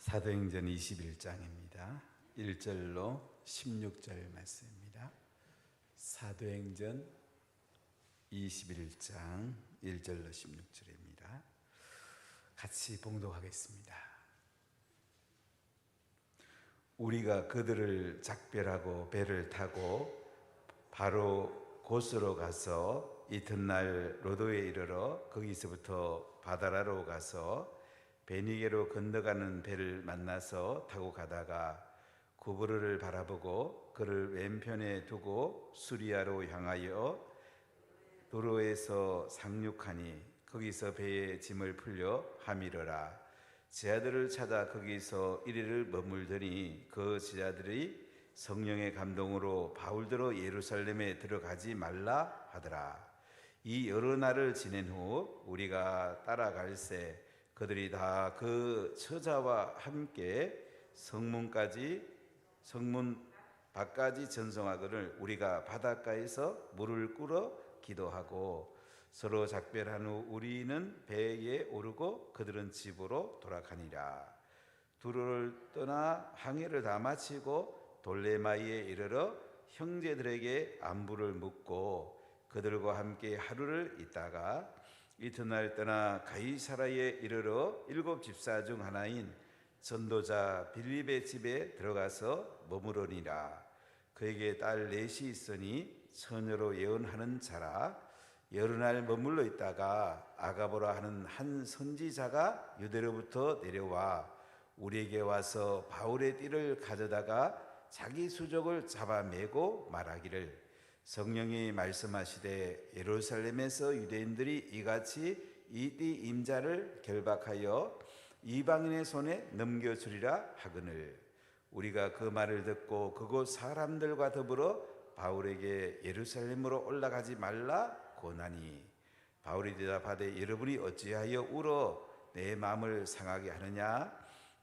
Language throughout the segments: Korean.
사도행전 21장입니다. 1절로 16절 말씀입니다. 사도행전 21장 1절로 16절입니다. 같이 봉독하겠습니다. 우리가 그들을 작별하고 배를 타고 바로 곳으로 가서 이튿날 로도에 이르러 거기서부터 바다라로 가서 베니게로 건너가는 배를 만나서 타고 가다가 구부로를 바라보고 그를 왼편에 두고 수리아로 향하여 도로에서 상륙하니 거기서 배의 짐을 풀려 하미르라. 제자들을 찾아 거기서 이리를 머물더니 그 제자들이 성령의 감동으로 바울더러 예루살렘에 들어가지 말라 하더라. 이 여러 날을 지낸 후 우리가 따라갈새 그들이 다 그 처자와 함께 성문 밖까지 전송하거늘 우리가 바닷가에서 물을 꿇어 기도하고 서로 작별한 후 우리는 배에 오르고 그들은 집으로 돌아가니라. 두로를 떠나 항해를 다 마치고 돌레마이에 이르러 형제들에게 안부를 묻고 그들과 함께 하루를 있다가 이튿날 떠나 가이사라에 이르러 7 집사 중 하나인 전도자 빌립의 집에 들어가서 머무르니라. 그에게 딸 넷이 있으니 처녀로 예언하는 자라. 여러 날 머물러 있다가 아가보라 하는 한 선지자가 유대로부터 내려와 우리에게 와서 바울의 띠를 가져다가 자기 수족을 잡아매고 말하기를 성령이 말씀하시되 예루살렘에서 유대인들이 이같이 이 띠 임자를 결박하여 이방인의 손에 넘겨주리라 하거늘 우리가 그 말을 듣고 그곳 사람들과 더불어 바울에게 예루살렘으로 올라가지 말라 고나니 바울이 대답하되 여러분이 어찌하여 울어 내 마음을 상하게 하느냐.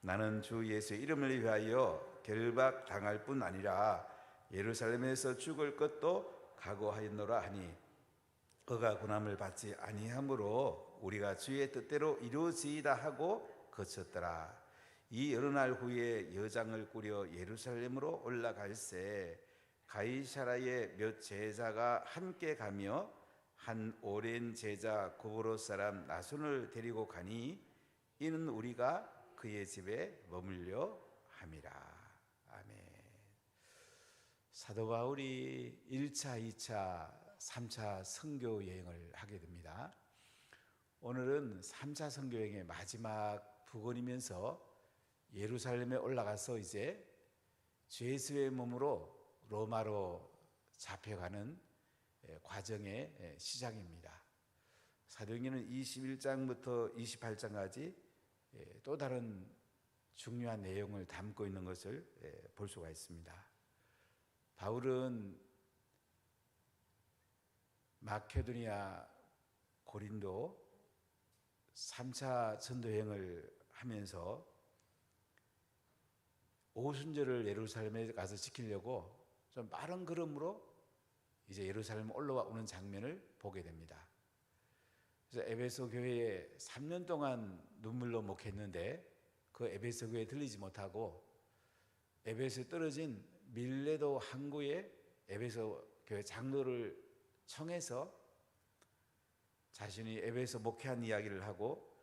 나는 주 예수의 이름을 위하여 결박당할 뿐 아니라 예루살렘에서 죽을 것도 각오하였노라 하니 그가 고난을 받지 아니하므로 우리가 주의 뜻대로 이루어지이다 하고 거쳤더라. 이 여러 날 후에 여장을 꾸려 예루살렘으로 올라갈새 가이사라에 몇 제자가 함께 가며 한 오랜 제자 고보로 사람 나손을 데리고 가니 이는 우리가 그의 집에 머물려 함이라. 아멘. 사도 바울이 1차, 2차, 3차 선교 여행을 하게 됩니다. 오늘은 3차 선교 여행의 마지막 부근이면서 예루살렘에 올라가서 이제 죄수의 몸으로 로마로 잡혀가는 과정의 시작입니다. 사도행전은 21장부터 28장까지 또 다른 중요한 내용을 담고 있는 것을 볼 수가 있습니다. 바울은 마케도니아, 고린도 3차 전도 여행을 하면서 오순절을 예루살렘에 가서 지키려고 좀 빠른 걸음으로 이제 예루살렘 올라오는 장면을 보게 됩니다. 그래서 에베소 교회에 3년 동안 눈물로 목했는데 그 에베소 교회에 들리지 못하고 에베소에 떨어진 밀레도 항구에 에베소 교회 장로를 청해서 자신이 에베소 목회한 이야기를 하고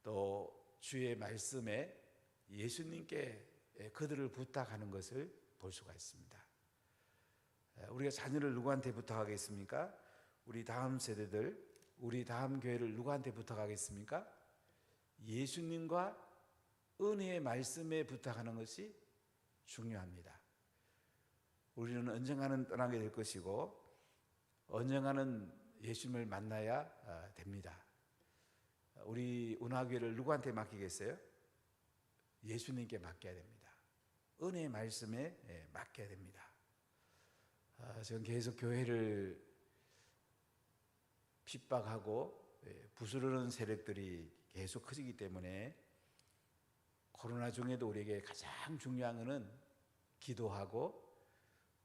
또 주의 말씀에 예수님께 그들을 부탁하는 것을 볼 수가 있습니다. 우리가 자녀를 누구한테 부탁하겠습니까? 우리 다음 세대들, 우리 다음 교회를 누구한테 부탁하겠습니까? 예수님과 은혜의 말씀에 부탁하는 것이 중요합니다. 우리는 언젠가는 떠나게 될 것이고 언젠가는 예수님을 만나야 됩니다. 우리 운하교회를 누구한테 맡기겠어요? 예수님께 맡겨야 됩니다. 은혜의 말씀에 맡겨야 됩니다. 지금 계속 교회를 핍박하고 부스러는 세력들이 계속 커지기 때문에 코로나 중에도 우리에게 가장 중요한 것은 기도하고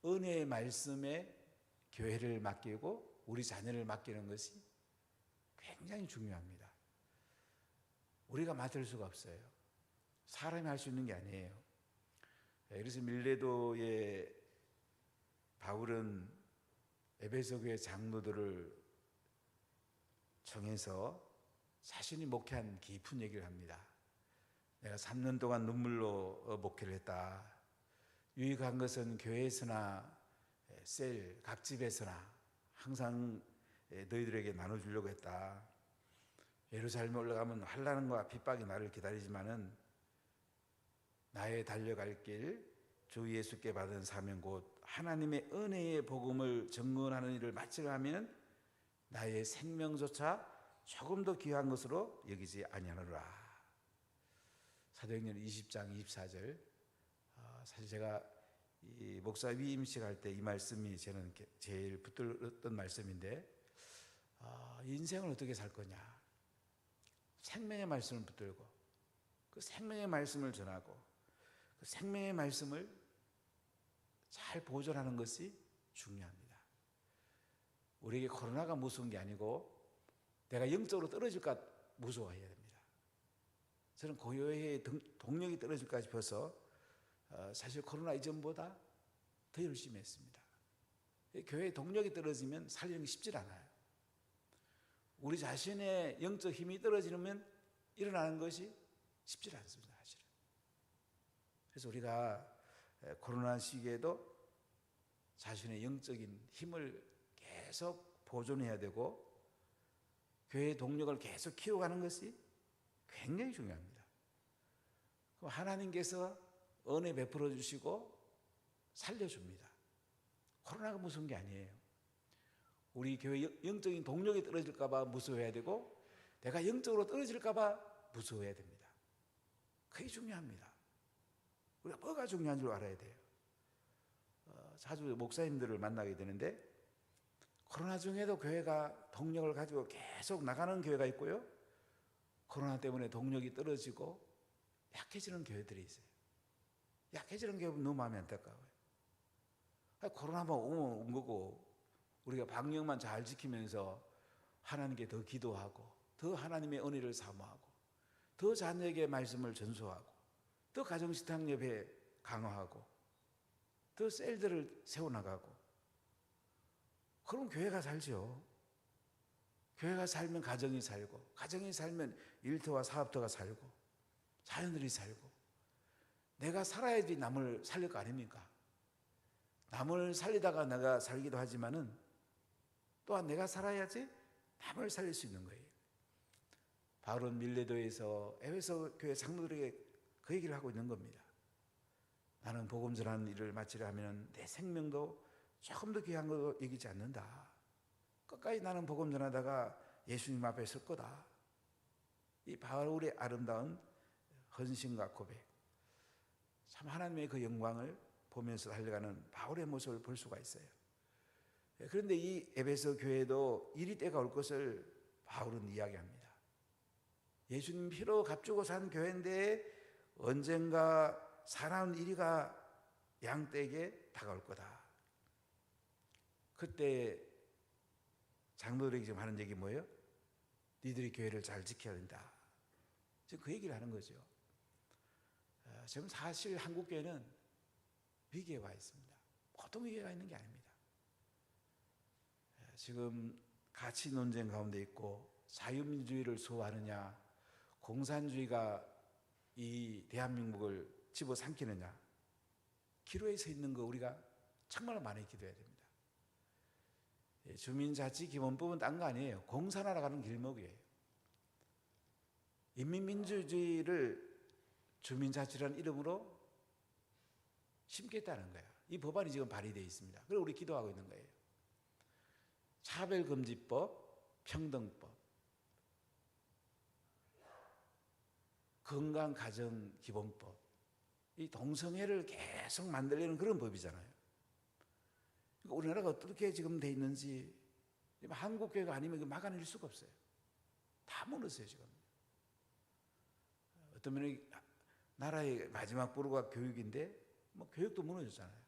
은혜의 말씀에 교회를 맡기고 우리 자녀를 맡기는 것이 굉장히 중요합니다. 우리가 맡을 수가 없어요. 사람이 할 수 있는 게 아니에요. 그래서 밀레도의 바울은 에베소 교회 장로들을 청해서 자신이 목회한 깊은 얘기를 합니다. 내가 3년 동안 눈물로 목회를 했다. 유익한 것은 교회에서나 셀, 각 집에서나 항상 너희들에게 나눠주려고 했다. 예루살렘에 올라가면 환난과 핍박이 나를 기다리지만은 나의 달려갈 길, 주 예수께 받은 사명 곧 하나님의 은혜의 복음을 증언하는 일을 마치려 하면 나의 생명조차 조금 더 귀한 것으로 여기지 아니하노라. 사도행전 20장 24절. 사실 제가 이 목사 위임식 할 때 이 말씀이 저는 제일 붙들었던 말씀인데, 인생을 어떻게 살 거냐. 생명의 말씀을 붙들고 그 생명의 말씀을 전하고 그 생명의 말씀을 잘 보존하는 것이 중요합니다. 우리에게 코로나가 무서운 게 아니고 내가 영적으로 떨어질까 무서워해야 됩니다. 저는 고요의 동력이 떨어질까 싶어서 사실 코로나 이전보다 더 열심히 했습니다. 교회의 동력이 떨어지면 살리는 게 쉽지 않아요. 우리 자신의 영적 힘이 떨어지면 일어나는 것이 쉽지 않습니다. 사실은. 그래서 우리가 코로나 시기에도 자신의 영적인 힘을 계속 보존해야 되고 교회의 동력을 계속 키워가는 것이 굉장히 중요합니다. 하나님께서 은혜 베풀어 주시고 살려줍니다. 코로나가 무서운 게 아니에요. 우리 교회 영적인 동력이 떨어질까 봐 무서워해야 되고 내가 영적으로 떨어질까 봐 무서워해야 됩니다. 그게 중요합니다. 우리가 뭐가 중요한 줄 알아야 돼요. 자주 목사님들을 만나게 되는데 코로나 중에도 교회가 동력을 가지고 계속 나가는 교회가 있고요. 코로나 때문에 동력이 떨어지고 약해지는 교회들이 있어요. 약해지는 교회는 너무 마음이 안타까워요. 코로나만 오면 온 거고 우리가 방역만 잘 지키면서 하나님께 더 기도하고 더 하나님의 은혜를 사모하고 더 자녀에게 말씀을 전수하고 더 가정식탁 예배 강화하고 더 셀들을 세워나가고 그럼 교회가 살죠. 교회가 살면 가정이 살고 가정이 살면 일터와 사업터가 살고 자녀들이 살고 내가 살아야지 남을 살릴 거 아닙니까? 남을 살리다가 내가 살기도 하지만은 또한 내가 살아야지 남을 살릴 수 있는 거예요. 바울은 밀레도에서 에베소 교회 장로들에게 그 얘기를 하고 있는 겁니다. 나는 복음 전하는 일을 마치려 하면 내 생명도 조금 더 귀한 거 여기지 않는다. 끝까지 나는 복음 전하다가 예수님 앞에 설 거다. 이 바울의 아름다운 헌신과 고백, 참 하나님의 그 영광을 보면서 달려가는 바울의 모습을 볼 수가 있어요. 그런데 이 에베소 교회도 이리 때가 올 것을 바울은 이야기합니다. 예수님 피로 값주고 산 교회인데 언젠가 사나운 이리가 양떼에게 다가올 거다. 그때 장로들에게 지금 하는 얘기 뭐예요? 니들이 교회를 잘 지켜야 된다. 지금 그 얘기를 하는 거죠. 지금 사실 한국 교회는 위기에 와 있습니다. 보통 위기가 있는 게 아닙니다. 지금 가치 논쟁 가운데 있고 자유민주주의를 수호하느냐 공산주의가 이 대한민국을 집어삼키느냐 기로에 서 있는 거 우리가 정말 많이 기도해야 됩니다. 주민자치기본법은 딴 거 아니에요. 공산화로 가는 길목이에요. 인민민주주의를 주민자치라는 이름으로 심겠다는 거예요. 이 법안이 지금 발의되어 있습니다. 그리고 우리 기도하고 있는 거예요. 차별금지법, 평등법, 건강가정기본법, 이 동성애를 계속 만들려는 그런 법이잖아요. 그러니까 우리나라가 어떻게 지금 돼 있는지 한국교회가 아니면 막아낼 수가 없어요. 다 무너졌어요 지금. 어떤 면에 나라의 마지막 보루가 교육인데 뭐 교육도 무너졌잖아요.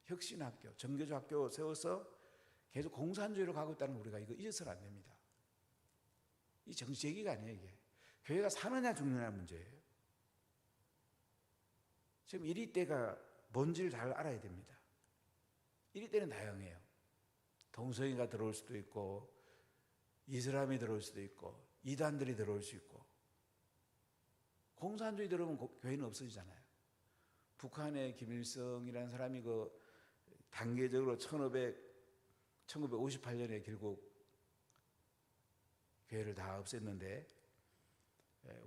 혁신학교, 정교조 학교 세워서 계속 공산주의로 가고 있다는 거 우리가 이거 잊어서는 안 됩니다. 이 정치 얘기가 아니에요 이게. 교회가 사느냐 죽느냐 문제예요. 지금 이리 때가 뭔지를 잘 알아야 됩니다. 이리 때는 다양해요. 동성애가 들어올 수도 있고, 이슬람이 들어올 수도 있고, 이단들이 들어올 수 있고, 공산주의 들어오면 교회는 없어지잖아요. 북한의 김일성이라는 사람이 그 단계적으로 1958년에 결국 교회를 다 없앴는데,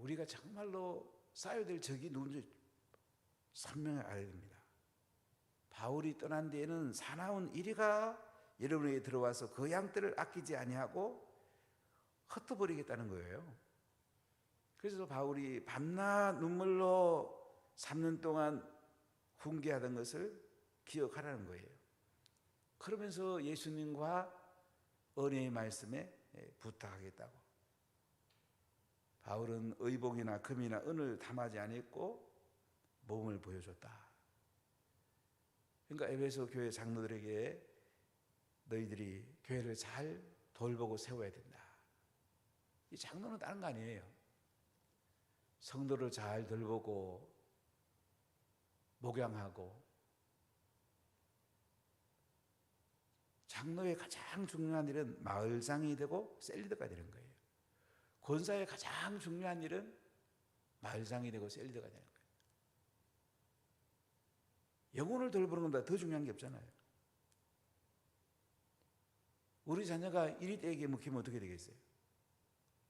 우리가 정말로 쌓여야 될 적이 누군지 선명히 알아야 됩니다. 바울이 떠난 뒤에는 사나운 이리가 여러분에게 들어와서 그 양떼를 아끼지 아니하고 흩어버리겠다는 거예요. 그래서 바울이 밤낮 눈물로 3년 동안 훈계하던 것을 기억하라는 거예요. 그러면서 예수님과 은혜의 말씀에 부탁하겠다고. 바울은 의복이나 금이나 은을 담하지 아니했고 몸을 보여줬다. 그러니까 에베소 교회 장로들에게 너희들이 교회를 잘 돌보고 세워야 된다. 이 장로는 다른 거 아니에요. 성도를 잘 돌보고 목양하고, 장로의 가장 중요한 일은 마을장이 되고 셀리더가 되는 거예요. 권사의 가장 중요한 일은 마을장이 되고 셀리더가 되는 거예요. 영혼을 돌보는 것보다 더 중요한 게 없잖아요. 우리 자녀가 이리 때에게 먹히면 어떻게 되겠어요?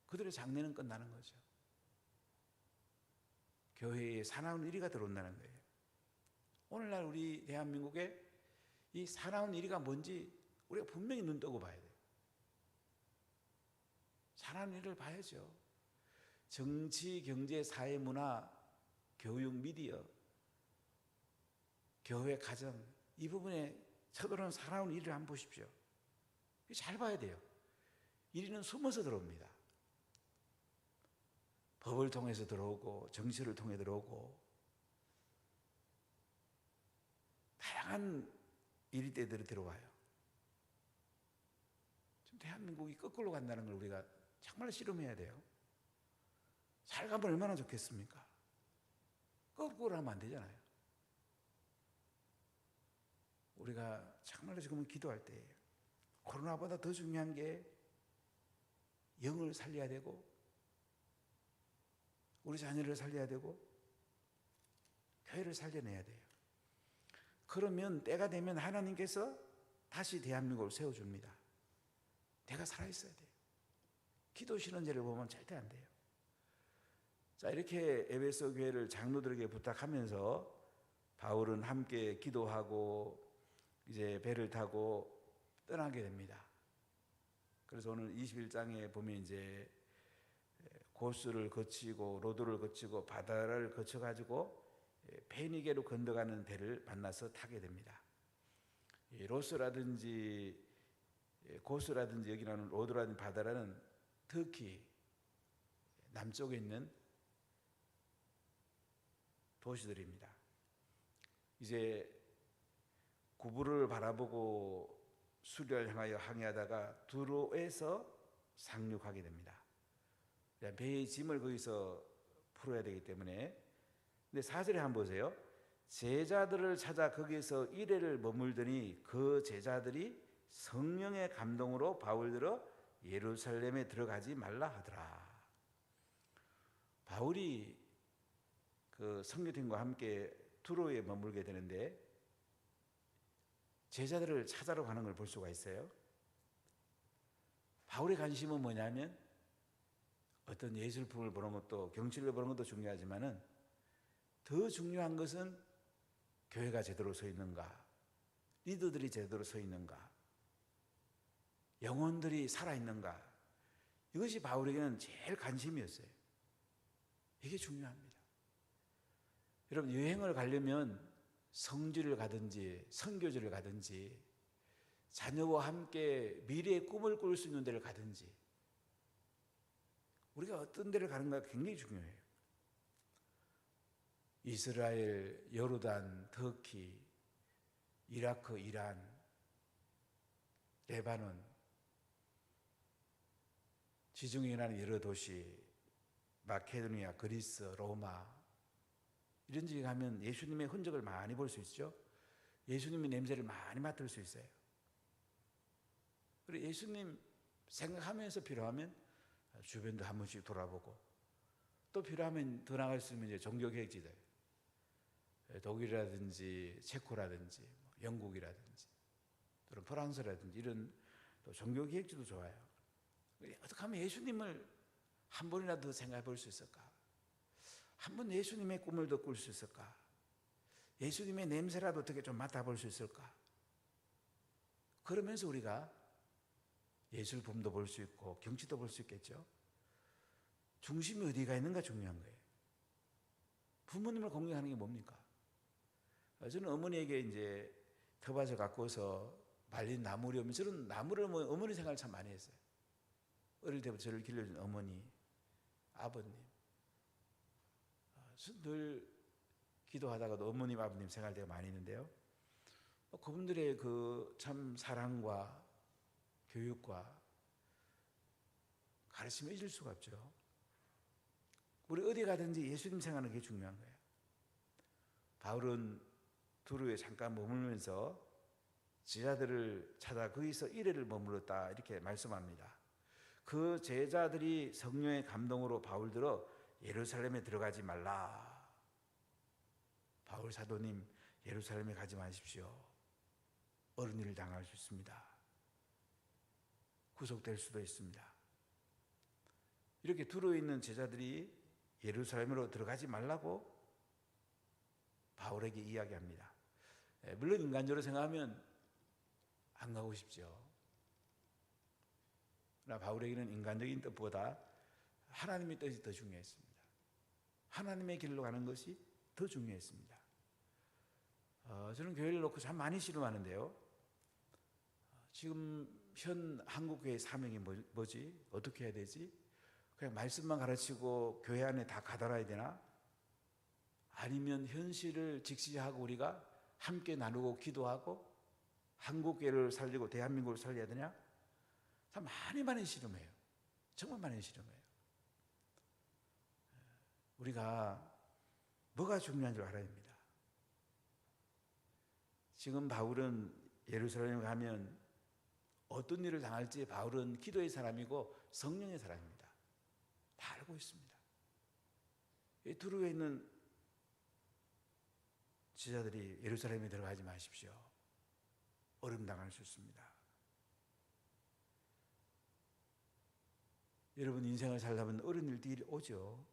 그들의 장래는 끝나는 거죠. 교회에 사나운 이리가 들어온다는 거예요. 오늘날 우리 대한민국에 이 사나운 이리가 뭔지 우리가 분명히 눈 뜨고 봐야 돼요. 사나운 이리를 봐야죠. 정치, 경제, 사회, 문화, 교육, 미디어, 교회, 가정, 이 부분에 쳐들어오는 사나운 이리를 한번 보십시오. 잘 봐야 돼요. 이리는 숨어서 들어옵니다. 법을 통해서 들어오고, 정치를 통해 들어오고, 다양한 이리떼들이 들어와요. 지금 대한민국이 거꾸로 간다는 걸 우리가 정말 실험해야 돼요. 잘 가면 얼마나 좋겠습니까? 거꾸로 하면 안 되잖아요. 우리가 정말로 지금은 기도할 때예요. 코로나보다 더 중요한 게 영을 살려야 되고, 우리 자녀를 살려야 되고, 교회를 살려내야 돼요. 그러면 때가 되면 하나님께서 다시 대한민국을 세워줍니다. 내가 살아있어야 돼요. 기도 신원제를 보면 절대 안 돼요. 자, 이렇게 에베소 교회를 장로들에게 부탁하면서 바울은 함께 기도하고 이제 배를 타고 떠나게 됩니다. 그래서 오늘 21장에 보면 이제 고스를 거치고 로도를 거치고 바다를 거쳐가지고 페니게로 건너가는 배를 만나서 타게 됩니다. 로스라든지 고스라든지 여기 나오는 로도라든지 바다라는 터키 남쪽에 있는 도시들입니다. 이제 구부를 바라보고 수리를 향하여 항해하다가 두로에서 상륙하게 됩니다. 배의 짐을 거기서 풀어야 되기 때문에. 근데 4절에 한번 보세요. 제자들을 찾아 거기에서 이래를 머물더니 그 제자들이 성령의 감동으로 바울들어 예루살렘에 들어가지 말라 하더라. 바울이 그 선교팀과 함께 두로에 머물게 되는데 제자들을 찾아러 가는 걸 볼 수가 있어요. 바울의 관심은 뭐냐면 어떤 예술품을 보는 것도 경치를 보는 것도 중요하지만은 더 중요한 것은 교회가 제대로 서 있는가, 리더들이 제대로 서 있는가, 영혼들이 살아있는가, 이것이 바울에게는 제일 관심이었어요. 이게 중요합니다. 여러분, 여행을 가려면 성지를 가든지 선교지를 가든지 자녀와 함께 미래의 꿈을 꿀 수 있는 데를 가든지 우리가 어떤 데를 가는가 굉장히 중요해요. 이스라엘, 요르단, 터키, 이라크, 이란, 레바논, 지중해에 나는 여러 도시, 마케도니아, 그리스, 로마, 이런 지에 가면 예수님의 흔적을 많이 볼 수 있죠. 예수님의 냄새를 많이 맡을 수 있어요. 그리고 예수님 생각하면서 필요하면 주변도 한 번씩 돌아보고, 또 필요하면 더 나갈 수 있는 이제 종교계획지들, 독일이라든지 체코라든지 영국이라든지 또는 프랑스라든지 이런 또 종교계획지도 좋아요. 어떻게 하면 예수님을 한 번이라도 생각해 볼 수 있을까? 한 번 예수님의 꿈을 더 꿀 수 있을까? 예수님의 냄새라도 어떻게 좀 맡아볼 수 있을까? 그러면서 우리가 예술품도 볼 수 있고 경치도 볼 수 있겠죠. 중심이 어디가 있는가 중요한 거예요. 부모님을 공경하는 게 뭡니까? 저는 어머니에게 이제 텃밭을 가꾸어서 말린 나물이 오면 저는 나물을 어머니 생각을 참 많이 했어요. 어릴 때부터 저를 길러준 어머니, 아버님. 늘 기도하다가도 어머님, 아버님 생각할 때가 많이 있는데요. 그분들의 그 참 사랑과 교육과 가르침을 잊을 수가 없죠. 우리 어디 가든지 예수님 생각하는 게 중요한 거예요. 바울은 두로에 잠깐 머물면서 제자들을 찾아 거기서 이래를 머물렀다 이렇게 말씀합니다. 그 제자들이 성령의 감동으로 바울들어 예루살렘에 들어가지 말라. 바울 사도님 예루살렘에 가지 마십시오. 어른 일을 당할 수 있습니다. 구속될 수도 있습니다. 이렇게 두로에 있는 제자들이 예루살렘으로 들어가지 말라고 바울에게 이야기합니다. 물론 인간적으로 생각하면 안 가고 싶죠. 그러나 바울에게는 인간적인 뜻보다 하나님의 뜻이 더 중요했습니다. 하나님의 길로 가는 것이 더 중요했습니다. 저는 교회를 놓고 참 많이 씨름하는데요. 지금 현 한국교회의 사명이 뭐지? 어떻게 해야 되지? 그냥 말씀만 가르치고 교회 안에 다 가둬놔야 되나? 아니면 현실을 직시하고 우리가 함께 나누고 기도하고 한국교회를 살리고 대한민국을 살려야 되냐? 참 많이 씨름해요. 정말 많이 씨름해요. 우리가 뭐가 중요한 줄 알아야 합니다. 지금 바울은 예루살렘에 가면 어떤 일을 당할지 바울은 기도의 사람이고 성령의 사람입니다. 다 알고 있습니다. 이 두루에 있는 지자들이 예루살렘에 들어가지 마십시오. 어림당할 수 있습니다. 여러분 인생을 살다 보면 어려운 일들이 오죠.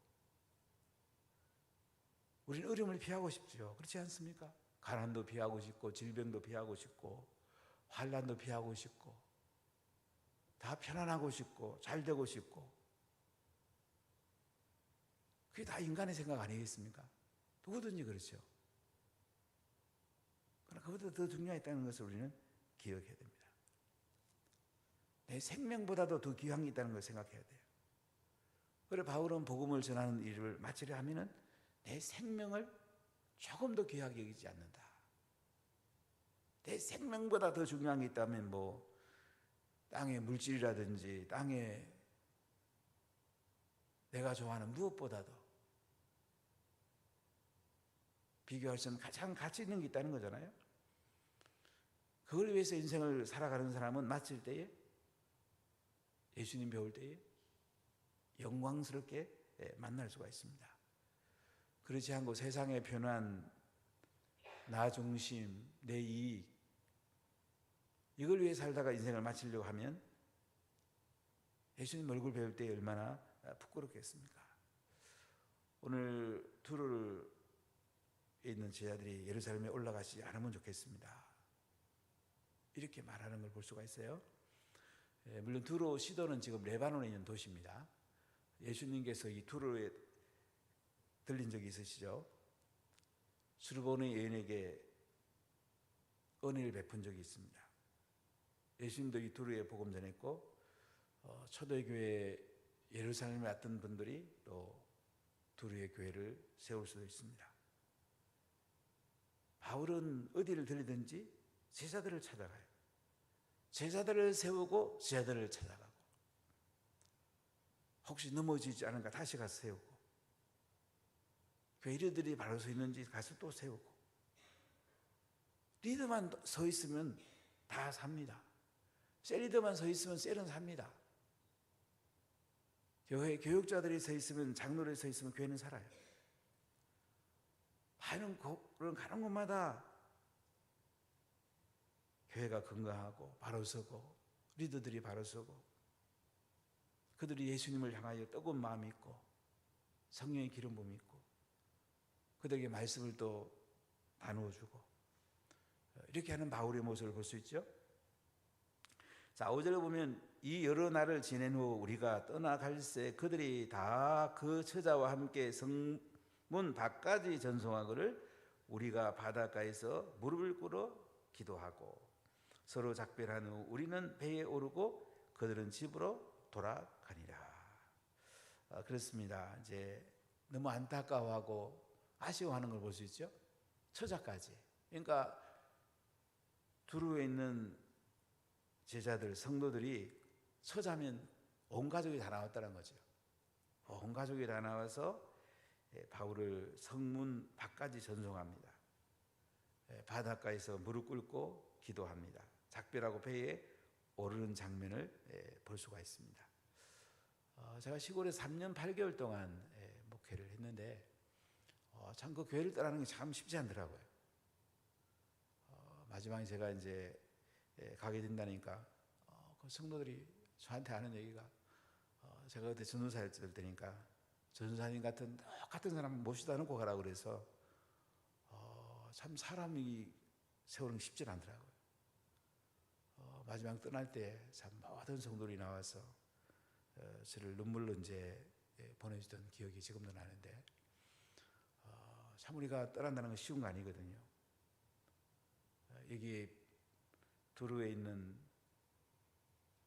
우리는 어려움을 피하고 싶죠. 그렇지 않습니까? 가난도 피하고 싶고 질병도 피하고 싶고 환난도 피하고 싶고 다 편안하고 싶고 잘 되고 싶고 그게 다 인간의 생각 아니겠습니까? 누구든지 그렇죠. 그러나 그보다 더 중요했다는 것을 우리는 기억해야 됩니다. 내 생명보다도 더 귀한 게 있다는 걸 생각해야 돼요. 그래서 바울은 복음을 전하는 일을 마치려 하면은 내 생명을 조금 더 귀하게 여기지 않는다. 내 생명보다 더 중요한 게 있다면 뭐 땅의 물질이라든지 땅에 내가 좋아하는 무엇보다도 비교할 수 없는 가장 가치 있는 게 있다는 거잖아요. 그걸 위해서 인생을 살아가는 사람은 마칠 때에 예수님 배울 때에 영광스럽게 만날 수가 있습니다. 그렇지 않고 세상의 편안, 나 중심, 내 이익 이걸 위해 살다가 인생을 마치려고 하면 예수님 얼굴 배울 때 얼마나 부끄럽겠습니까? 오늘 두로에 있는 제자들이 예루살렘에 올라가지 않으면 좋겠습니다. 이렇게 말하는 걸 볼 수가 있어요. 물론 두로 시도는 지금 레바논에 있는 도시입니다. 예수님께서 이 두로에 들린 적이 있으시죠? 수르보네 여인에게 은혜를 베푼 적이 있습니다. 예수님도 이 두로에 복음 전했고 초대교회 예루살렘에 왔던 분들이 또 두로의 교회를 세울 수도 있습니다. 바울은 어디를 들리든지 제자들을 찾아가요. 제자들을 세우고 제자들을 찾아가고 혹시 넘어지지 않은가 다시 가서 세우고 교회 리더들이 바로 서 있는지 가서 또 세우고, 리더만 서 있으면 다 삽니다. 셀 리더만 서 있으면 셀은 삽니다. 교회 교육자들이 서 있으면, 장로들이 서 있으면 교회는 살아요. 가는 곳마다 교회가 건강하고 바로 서고, 리더들이 바로 서고, 그들이 예수님을 향하여 뜨거운 마음이 있고 성령의 기름 부음이 있고 그들에게 말씀을 또 나누어주고, 이렇게 하는 바울의 모습을 볼 수 있죠. 자, 5절에 보면 이 여러 날을 지낸 후 우리가 떠나갈새 그들이 다 그 처자와 함께 성문 밖까지 전송하거를 우리가 바닷가에서 무릎을 꿇어 기도하고 서로 작별한 후 우리는 배에 오르고 그들은 집으로 돌아가니라. 그렇습니다. 이제 너무 안타까워하고 아쉬워하는 걸 볼 수 있죠. 처자까지. 그러니까 두루에 있는 제자들, 성도들이 처자면 온 가족이 다 나왔다는 거죠. 온 가족이 다 나와서 바울을 성문 밖까지 전송합니다. 바닷가에서 무릎 꿇고 기도합니다. 작별하고 배에 오르는 장면을 볼 수가 있습니다. 제가 시골에 3년 8개월 동안 목회를 했는데 참 그 교회를 떠나는 게 참 쉽지 않더라고요. 마지막에 제가 이제 가게 된다니까 그 성도들이 저한테 하는 얘기가, 제가 그때 전도사였을 때니까 전도사님 같은 똑같은 사람 모시다 놓고 가라고 그래서 참 사람이 세우는 게 쉽지 않더라고요. 마지막 떠날 때 참 모든 성도들이 나와서 저를 눈물로 이제 보내주던 기억이 지금도 나는데, 참 우리가 떠난다는 건 쉬운 거 아니거든요. 여기 두루에 있는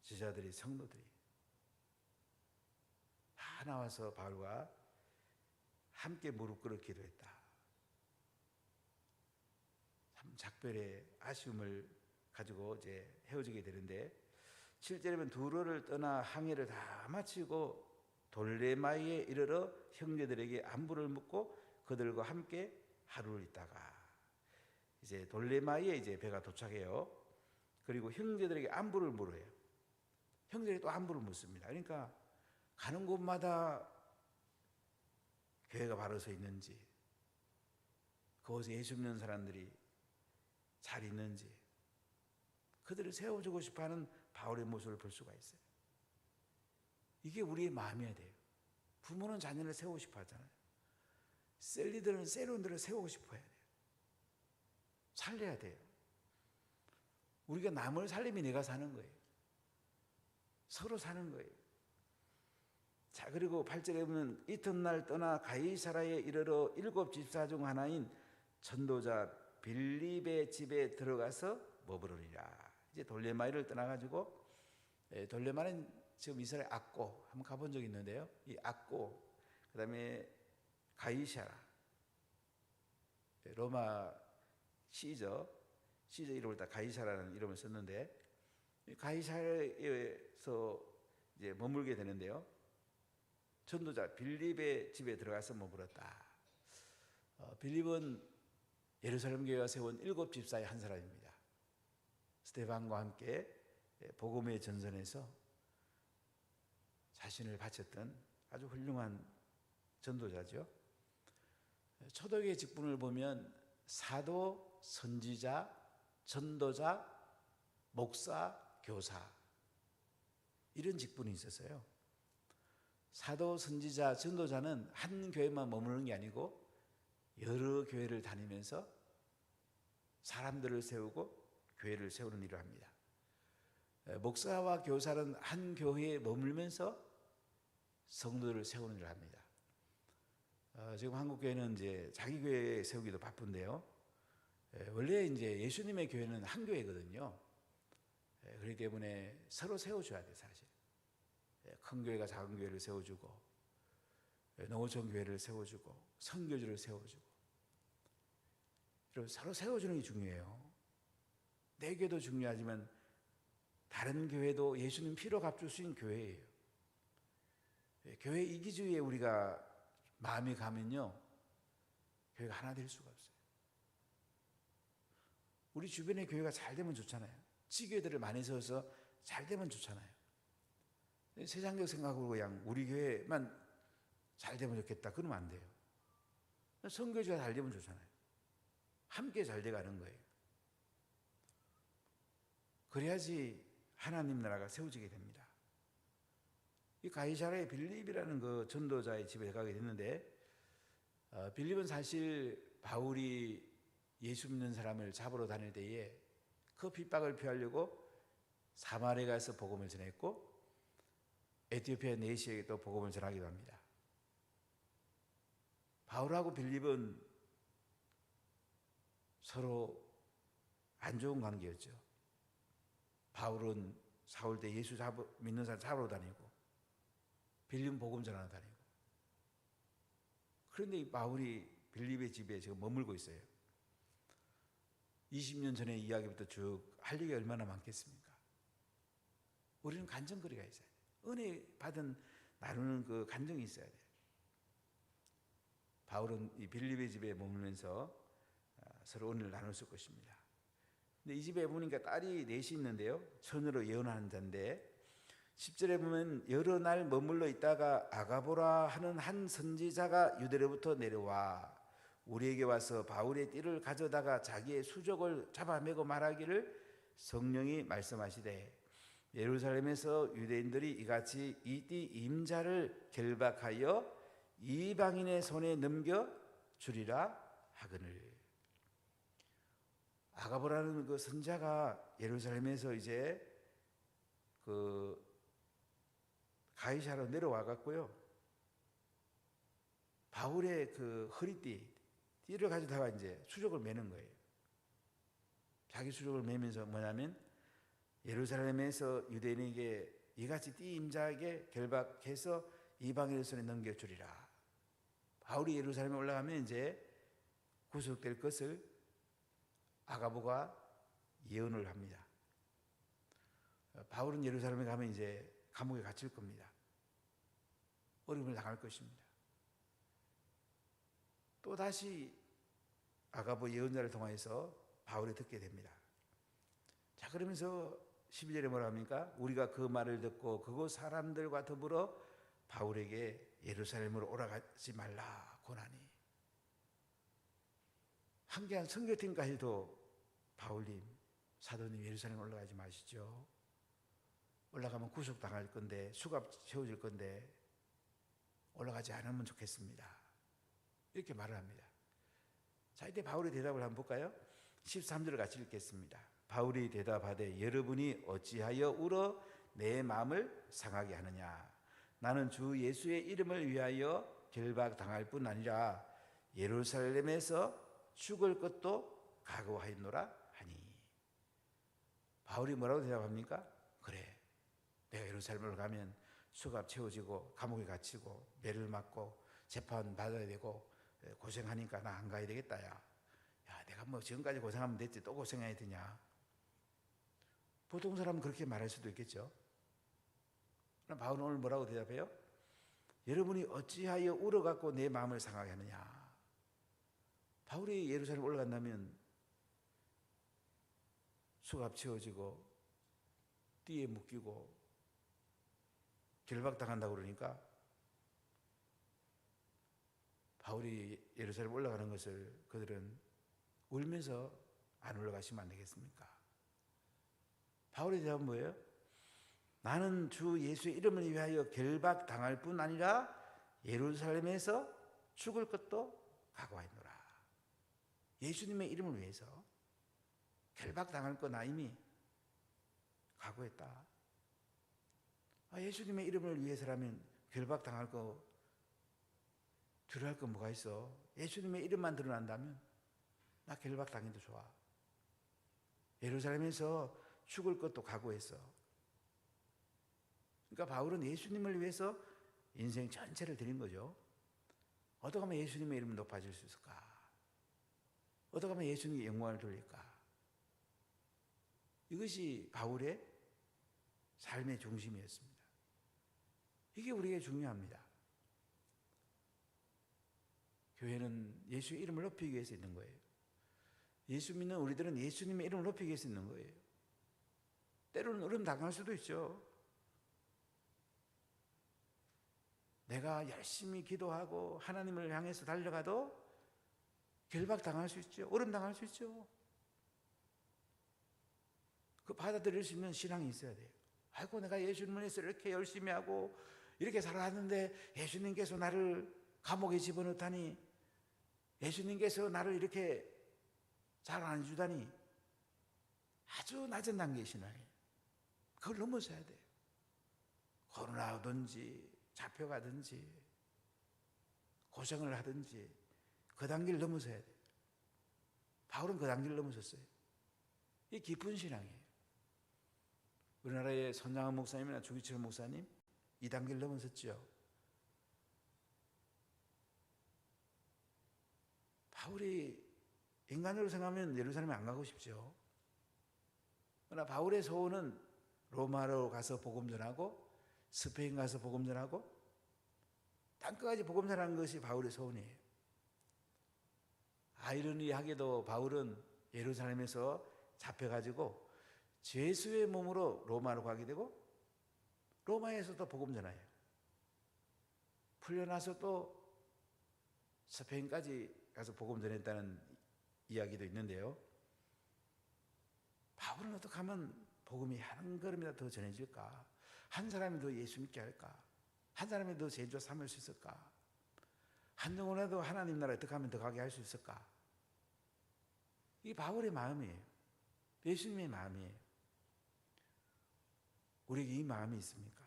제자들이, 성도들이 다 나와서 바울과 함께 무릎 꿇어 기도했다. 참 작별의 아쉬움을 가지고 이제 헤어지게 되는데, 7절에 두로를 떠나 항해를 다 마치고 돌레마이에 이르러 형제들에게 안부를 묻고 그들과 함께 하루를 있다가 이제 돌레마이에 이제 배가 도착해요. 그리고 형제들에게 안부를 물어요. 형제들이 또 안부를 묻습니다. 그러니까 가는 곳마다 교회가 바로 서 있는지, 그곳에 예수 믿는 사람들이 잘 있는지, 그들을 세워주고 싶어하는 바울의 모습을 볼 수가 있어요. 이게 우리의 마음이어야 돼요. 부모는 자녀를 세우고 싶어 하잖아요. 셀리들은 세론들을 세우고 싶어 해야 돼요. 살려야 돼요. 우리가 남을 살림이 내가 사는 거예요. 서로 사는 거예요. 자, 그리고 8절에 보면 이튿날 떠나 가이사라에 이르러 7 집사 중 하나인 전도자 빌립의 집에 들어가서 머무르리라. 이제 돌레마이를 떠나가지고, 돌레마는 지금 이스라엘 악고 한번 가본 적이 있는데요. 이 악고, 그 다음에 가이사라, 로마 시저 이름을 다 가이사라는 이름을 썼는데, 가이사라에서 이제 머물게 되는데요. 전도자 빌립의 집에 들어가서 머물었다. 빌립은 예루살렘 교회가 세운 7 집사의 한 사람입니다. 스데반과 함께 복음의 전선에서 자신을 바쳤던 아주 훌륭한 전도자죠. 초대교회 직분을 보면 사도, 선지자, 전도자, 목사, 교사, 이런 직분이 있었어요. 사도, 선지자, 전도자는 한 교회만 머무르는 게 아니고 여러 교회를 다니면서 사람들을 세우고 교회를 세우는 일을 합니다. 목사와 교사는 한 교회에 머물면서 성도들을 세우는 일을 합니다. 지금 한국 교회는 이제 자기 교회 세우기도 바쁜데요. 원래 이제 예수님의 교회는 한 교회거든요. 그렇기 때문에 서로 세워줘야 돼, 사실. 큰 교회가 작은 교회를 세워주고, 농어촌 교회를 세워주고, 선교주를 세워주고, 그리고 서로 세워주는 게 중요해요. 내 교회도 중요하지만 다른 교회도 예수님 피로 값줄 수 있는 교회예요. 교회 이기주의에 우리가 마음이 가면요, 교회가 하나 될 수가 없어요. 우리 주변의 교회가 잘 되면 좋잖아요. 지교회들을 많이 세워서 잘 되면 좋잖아요. 세상적 생각으로 그냥 우리 교회만 잘 되면 좋겠다 그러면 안 돼요. 선교지가 잘 되면 좋잖아요. 함께 잘 돼가는 거예요. 그래야지 하나님 나라가 세워지게 됩니다. 이 가이사라의 빌립이라는 그 전도자의 집에 가게 됐는데, 빌립은 사실 바울이 예수 믿는 사람을 잡으러 다닐 때에 그 핍박을 피하려고 사마리아에 가서 복음을 전했고 에티오피아 내시에게 또 복음을 전하기도 합니다. 바울하고 빌립은 서로 안 좋은 관계였죠. 바울은 사울 때 예수 믿는 사람 잡으러 다니고 빌립은 복음 전하러 다니고. 그런데 이 바울이 빌립의 집에 지금 머물고 있어요. 20년 전의 이야기부터 쭉 할 얘기가 얼마나 많겠습니까? 우리는 간증거리가 있어야 돼요. 은혜 받은 나누는 그 간증이 있어야 돼요. 바울은 이 빌립의 집에 머물면서 서로 은혜를 나눴을 것입니다. 근데 이 집에 보니까 딸이 넷이 있는데요. 처녀로 예언하는 자인데 10절에 보면 여러 날 머물러 있다가 아가보라 하는 한 선지자가 유대로부터 내려와 우리에게 와서 바울의 띠를 가져다가 자기의 수족을 잡아매고 말하기를 성령이 말씀하시되 예루살렘에서 유대인들이 이같이 이 띠 임자를 결박하여 이방인의 손에 넘겨 주리라 하거늘. 아가보라는 그 선자가 예루살렘에서 이제 그 가이사로 내려와 갔고요. 바울의 그 띠를 가져다가 이제 수족을 매는 거예요. 자기 수족을 매면서 뭐냐면 예루살렘에서 유대인에게 이같이 띠 임자에게 결박해서 이방인의 손에 넘겨주리라. 바울이 예루살렘에 올라가면 이제 구속될 것을 아가보가 예언을 합니다. 바울은 예루살렘에 가면 이제 감옥에 갇힐 겁니다. 어려움을 당할 것입니다. 또다시 아가보 예언자를 통해서 바울이 듣게 됩니다. 자, 그러면서 12절에 뭐라 합니까? 우리가 그 말을 듣고 그곳 사람들과 더불어 바울에게 예루살렘으로 올라가지 말라 고나니. 함께한 선교팀까지도 바울님, 사도님 예루살렘 올라가지 마시죠. 올라가면 구속당할 건데, 수갑 채워질 건데 올라가지 않으면 좋겠습니다. 이렇게 말을 합니다. 자, 이때 바울의 대답을 한번 볼까요? 13절을 같이 읽겠습니다. 바울이 대답하되 여러분이 어찌하여 울어 내 마음을 상하게 하느냐. 나는 주 예수의 이름을 위하여 결박당할 뿐 아니라 예루살렘에서 죽을 것도 각오하였노라 하니. 바울이 뭐라고 대답합니까? 그래, 내가 예루살렘을 가면 수갑 채워지고 감옥에 갇히고 매를 맞고 재판 받아야 되고 고생하니까 나 안 가야 되겠다. 야, 내가 뭐 지금까지 고생하면 됐지 또 고생해야 되냐. 보통 사람은 그렇게 말할 수도 있겠죠. 그럼 바울은 오늘 뭐라고 대답해요? 여러분이 어찌하여 울어갖고 내 마음을 상하게 하느냐. 바울이 예루살렘 올라간다면 수갑 채워지고 띠에 묶이고 결박당한다고 그러니까 바울이 예루살렘 올라가는 것을 그들은 울면서 안 올라가시면 안 되겠습니까? 바울의 대답은 뭐예요? 나는 주 예수의 이름을 위하여 결박당할 뿐 아니라 예루살렘에서 죽을 것도 각오하노라. 예수님의 이름을 위해서 결박당할 거 나 이미 각오했다. 예수님의 이름을 위해서라면 결박당할 거 두려워할 거 뭐가 있어? 예수님의 이름만 드러난다면 나 결박당해도 좋아. 예루살렘에서 죽을 것도 각오했어. 그러니까 바울은 예수님을 위해서 인생 전체를 드린 거죠. 어떻게 하면 예수님의 이름이 높아질 수 있을까? 어떻게 하면 예수님께 영광을 돌릴까? 이것이 바울의 삶의 중심이었습니다. 이게 우리에게 중요합니다. 교회는 예수의 이름을 높이기 위해서 있는 거예요. 예수 믿는 우리들은 예수님의 이름을 높이기 위해서 있는 거예요. 때로는 어려움 당할 수도 있죠. 내가 열심히 기도하고 하나님을 향해서 달려가도 결박당할 수 있죠. 어려움 당할 수 있죠. 그 받아들일 수 있는 신앙이 있어야 돼요. 아이고 내가 예수님을 위해서 이렇게 열심히 하고 이렇게 살아왔는데 예수님께서 나를 감옥에 집어넣다니, 예수님께서 나를 이렇게 잘 안 해주다니, 아주 낮은 단계의 신앙이에요. 그걸 넘어서야 돼요. 코로나 오든지 잡혀가든지 고생을 하든지 그 단계를 넘어서야 돼요. 바울은 그 단계를 넘어섰어요. 이 깊은 신앙이에요. 우리나라의 선장한 목사님이나 주기철 목사님 이 단계를 넘어섰죠. 바울이 인간으로 생각하면 예루살렘에 안 가고 싶죠. 그러나 바울의 소원은 로마로 가서 복음 전하고 스페인 가서 복음 전하고 땅끝까지 복음 전하는 것이 바울의 소원이에요. 아이러니하게도 바울은 예루살렘에서 잡혀가지고 죄수의 몸으로 로마로 가게 되고 로마에서도 복음 전해요. 풀려나서 또 스페인까지 가서 복음 전했다는 이야기도 있는데요. 바울은 어떻게 하면 복음이 한 걸음이라도 더 전해질까? 한 사람이 더 예수 믿게 할까? 한 사람이 더 제자 삼을 수 있을까? 한 영혼이라도 하나님 나라에 어떻게 하면 더 가게 할 수 있을까? 이게 바울의 마음이에요. 예수님의 마음이에요. 우리에게 이 마음이 있습니까?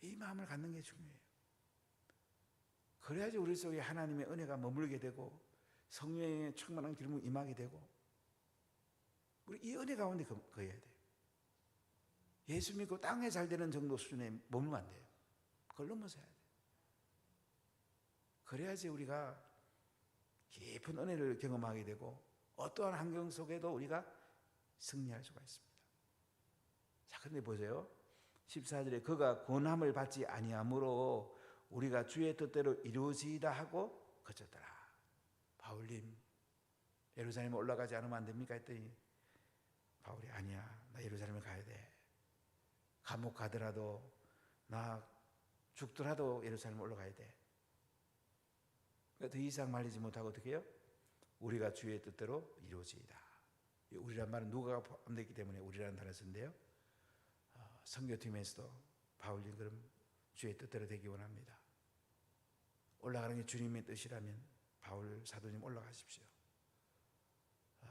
이 마음을 갖는 게 중요해요. 그래야지 우리 속에 하나님의 은혜가 머물게 되고 성령의 충만한 기름이 임하게 되고 우리 이 은혜 가운데 거해야 돼요. 예수 믿고 땅에 잘 되는 정도 수준에 머물면 안 돼요. 그걸 넘어서야 돼요. 그래야지 우리가 깊은 은혜를 경험하게 되고 어떠한 환경 속에도 우리가 승리할 수가 있습니다. 자, 근데 보세요. 14절에 그가 권함을 받지 아니하므로 우리가 주의 뜻대로 이루어지이다 하고 그쳤더라. 바울님, 예루살렘에 올라가지 않으면 안 됩니까? 했더니 바울이 아니야, 나 예루살렘에 가야 돼. 감옥 가더라도 나 죽더라도 예루살렘에 올라가야 돼. 더 이상 말리지 못하고 어떻게 해요? 우리가 주의 뜻대로 이루어지이다. 우리란 말은 누가가 포함되기 때문에 우리라는 단어를 쓴데요. 선교팀에서도 바울님 그럼 주의 뜻대로 되기 원합니다. 올라가는 게 주님의 뜻이라면 바울 사도님 올라가십시오.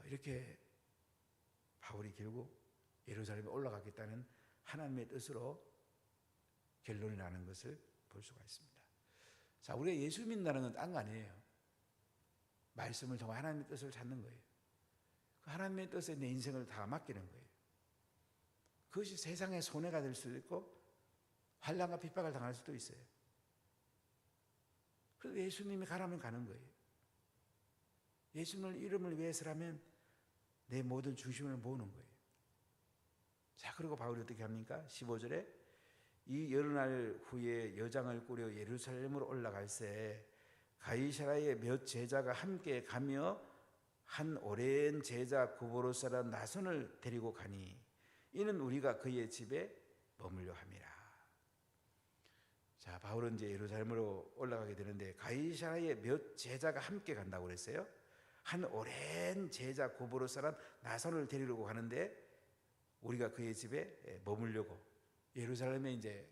이렇게 바울이 결국 예루살렘에 올라가겠다는 하나님의 뜻으로 결론이 나는 것을 볼 수가 있습니다. 자, 우리가 예수 믿는다는 건 딴 거 아니에요. 말씀을 통해 하나님의 뜻을 찾는 거예요. 그 하나님의 뜻에 내 인생을 다 맡기는 거예요. 그것이 세상의 손해가 될 수도 있고 환난과 핍박을 당할 수도 있어요. 그래서 예수님이 가라면 가는 거예요. 예수님의 이름을 위해서라면 내 모든 중심을 모으는 거예요. 자, 그리고 바울이 어떻게 합니까? 15절에 이 여러 날 후에 여장을 꾸려 예루살렘으로 올라갈새 가이사라의 몇 제자가 함께 가며 한 오랜 제자 구보로사라는 나손을 데리고 가니 이는 우리가 그의 집에 머물려 함이라. 자, 바울은 이제 예루살렘으로 올라가게 되는데 가이사라의 몇 제자가 함께 간다고 그랬어요. 한 오랜 제자 구보로사라는 나손을 데리려고 가는데 우리가 그의 집에 머물려고. 예루살렘에 이제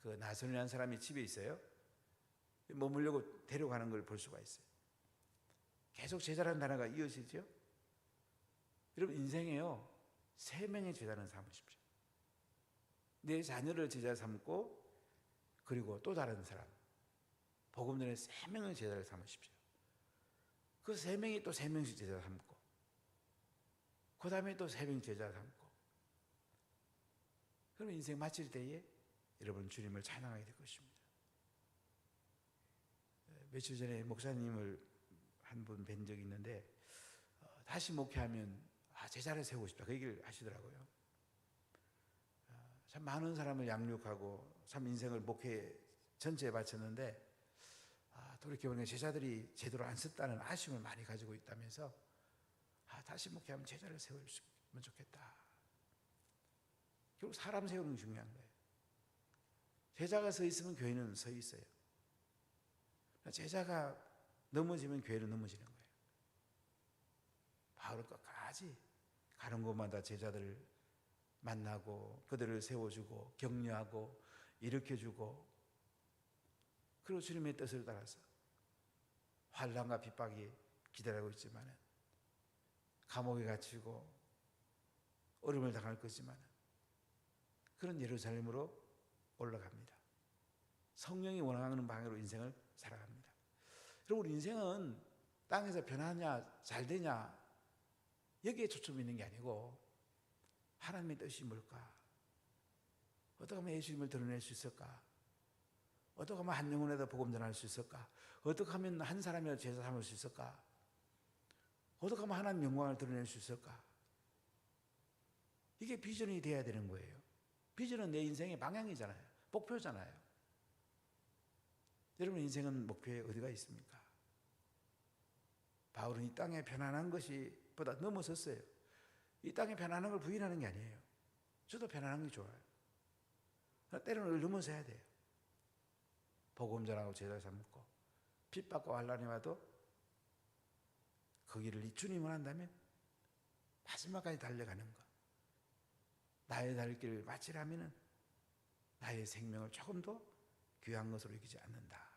그 나손이라는 사람이 집에 있어요. 머물려고 데려가는 걸 볼 수가 있어요. 계속 제자라는 단어가 이어지죠. 여러분 인생에요 3명의 제자는 삼으십시오. 내 자녀를 제자 삼고 그리고 또 다른 사람 복음 전에 3명의 제자를 삼으십시오. 그 3명이 또 3명씩 제자 삼고 그 다음에 또 3명 제자 삼고 그럼 인생 마칠 때에 여러분 주님을 찬양하게 될 것입니다. 며칠 전에 목사님을 한 분 뵌 적이 있는데 다시 목회하면 제자를 세우고 싶다 그 얘기를 하시더라고요. 참 많은 사람을 양육하고 참 인생을 목회 전체에 바쳤는데 돌이켜보니 제자들이 제대로 안 썼다는 아쉬움을 많이 가지고 있다면서 다시 목회하면 제자를 세우면 좋겠다. 결국 사람 세우는 게 중요한 거예요. 제자가 서 있으면 교회는 서 있어요. 제자가 넘어지면 교회는 넘어지는 거예요. 바울 끝까지 가는 곳마다 제자들을 만나고 그들을 세워주고 격려하고 일으켜주고, 그리고 주님의 뜻을 따라서 환난과 핍박이 기다리고 있지만, 감옥에 갇히고 어려움을 당할 거지만 그런 예루살렘으로 올라갑니다. 성령이 원하는 방향으로 인생을 살아갑니다. 그리고 우리 인생은 땅에서 변하냐 잘 되냐 여기에 초점이 있는 게 아니고, 하나님의 뜻이 뭘까? 어떻게 하면 예수님을 드러낼 수 있을까? 어떻게 하면 한 영혼에다 복음 전할 수 있을까? 어떻게 하면 한 사람이라도 제자 삼을 수 있을까? 어떻게 하면 하나님 영광을 드러낼 수 있을까? 이게 비전이 돼야 되는 거예요. 비전은 내 인생의 방향이잖아요. 목표잖아요. 여러분 인생은 목표에 어디가 있습니까? 바울은 이 땅에 편안한 것이 보다 넘어섰어요. 이 땅에 편안한 걸 부인하는 게 아니에요. 저도 편안한 게 좋아요. 때로는 그걸 넘어서야 돼요. 복음 전하고 제자 삼고 핍박과 환난이 와도 그 길을 주님을 한다면 마지막까지 달려가는 것. 나의 달 길을 마치라면 나의 생명을 조금 더 귀한 것으로 여기지 않는다.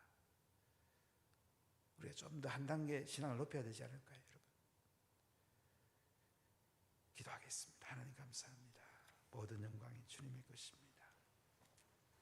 우리가 좀 더 한 단계 신앙을 높여야 되지 않을까요, 여러분? 기도하겠습니다. 하나님 감사합니다. 모든 영광이 주님의 것입니다.